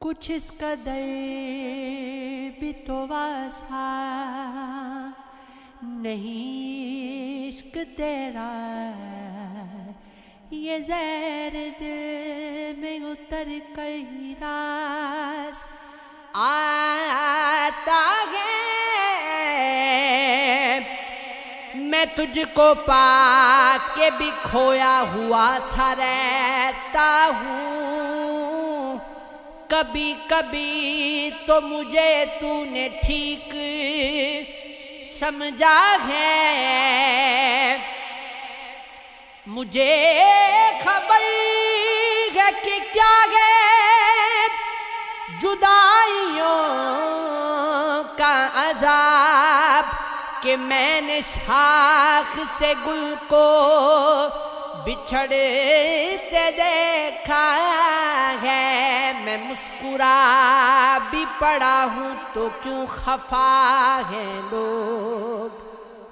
کچھ اس قدر بھی تو واسع نہیں عشق تیرا، یہ زہر دل میں اتر کر ہی راز آتا ہے۔ میں تجھ کو پا کے بھی کھویا ہوا سا رہتا ہوں، کبھی کبھی تو مجھے تو نے ٹھیک سمجھا ہے۔ مجھے خبر ہے کہ کیا ہے جدائیوں کا عذاب، کہ میں نے شاخ سے گل کو بچھڑتے دیکھا ہے۔ میں مسکرا بھی پڑا ہوں تو کیوں خفا ہیں لوگ،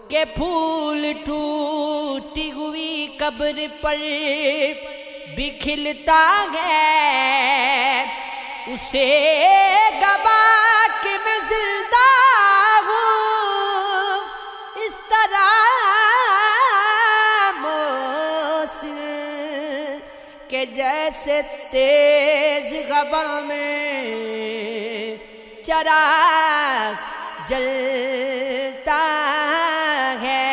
کہ پھول ٹوٹی ہوئی قبر پر بھی کھلتا ہے، اسے گوا کہ میں زندہ ہوں، اس طرح موصل کہ جیسے تیز غبا میں چراغ جلتا ہے۔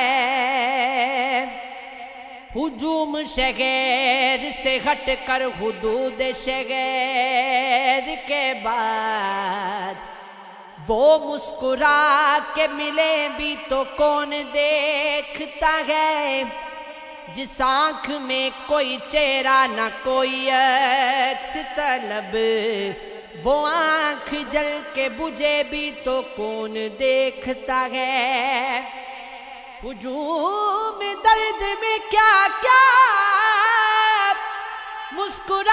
ہجوم شہر سے ہٹ کر حدود شہر کے بعد وہ مسکرا کے ملے بھی تو کون دیکھتا ہے، جس آنکھ میں کوئی چہرہ نہ کوئی عکس طلب، وہ آنکھ جل کے بجھے بھی تو کون دیکھتا ہے۔ ہجوم درد میں کیا کیا مسکرائیے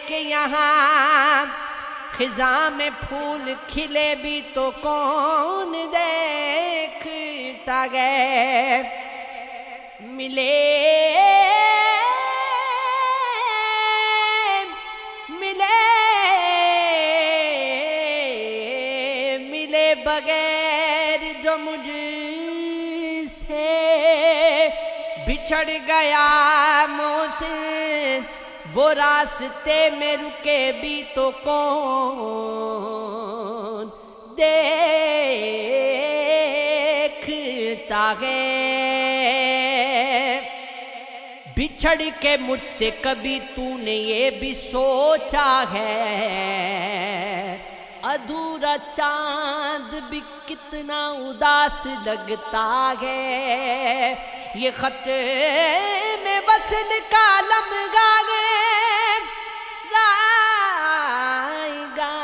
کہ یہاں خزاں میں پھول کھلے بھی تو کون دیکھتا ہے۔ ملے بغیر جو مجھ سے بچھڑ گیا مجھ سے، وہ راستے میں رکے بھی تو کون دیکھتا ہے۔ بچھڑ کے مجھ سے کبھی تو نے یہ بھی سوچا ہے، ادھورا چاند بھی کتنا اداس لگتا ہے۔ یہ خط میں وصل کا لمحہ ہے، آئے گا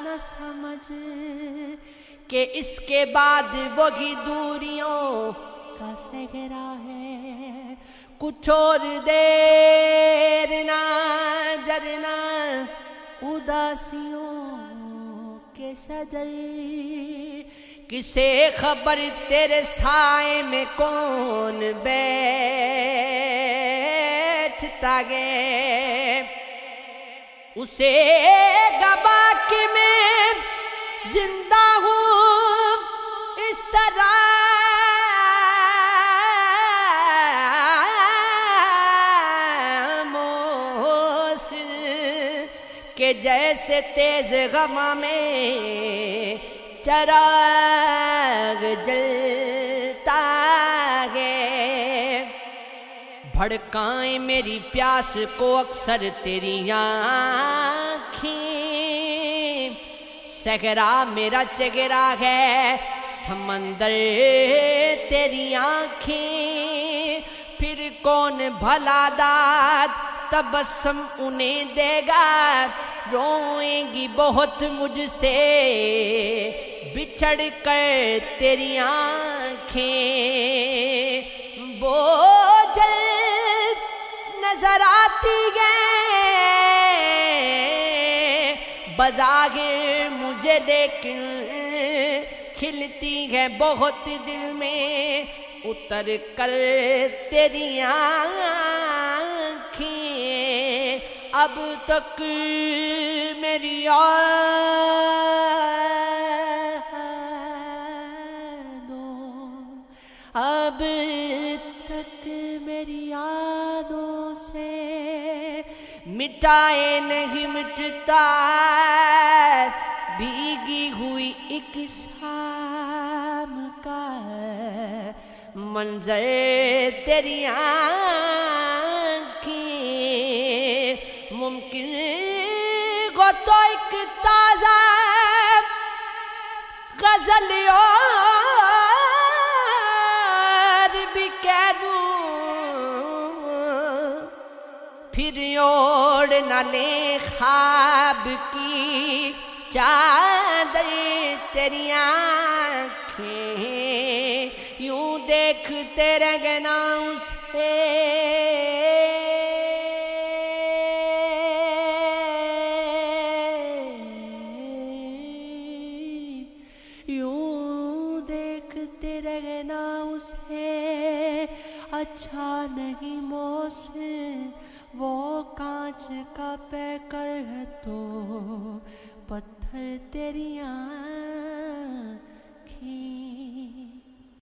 نہ سمجھ کہ اس کے بعد وہی دوریوں کا صحرا ہے۔ کچھ اور دیر نہ جرنا اداسیوں کے شجر، کسے خبر تیرے سائے میں کون بیٹھتا ہے، اسے گوا کہ میں زندہ ہوں، اس طرح کہ جیسے تیز غما میں چراغ جلتا ہے۔ بھڑکائیں میری پیاس کو اکثر تیری آنکھیں، صحرا میرا چہرہ ہے سمندر تیری آنکھیں، پھر کون بھلا داد تبسم انہیں دے گا، روئیں گی بہت مجھ سے بچھڑ کر تیری آنکھیں، بوجھل نظر آتی ہیں بظاہر مجھے، لیکن کھلتی ہے بہت دل میں اتر کر تیری آنکھیں، اب تک میری یادوں، اب تک میری یادوں سے مٹائے نہیں مٹتا بھیگی ہوئی ایک شام کا منظر تیری آنکھیں، ممکن ہو تو ایک تازہ غزل اور بھی کہہ دوں، پھر اوڑھ نہ لے خواب کی چادر تیری آنکھیں، یوں دیکھتے رہنا اسے یوں دیکھتے رہنا اسے، اچھا نہیں موسم وہ کانچ کا پیکر ہے تو پتھر تیری آنکھیں۔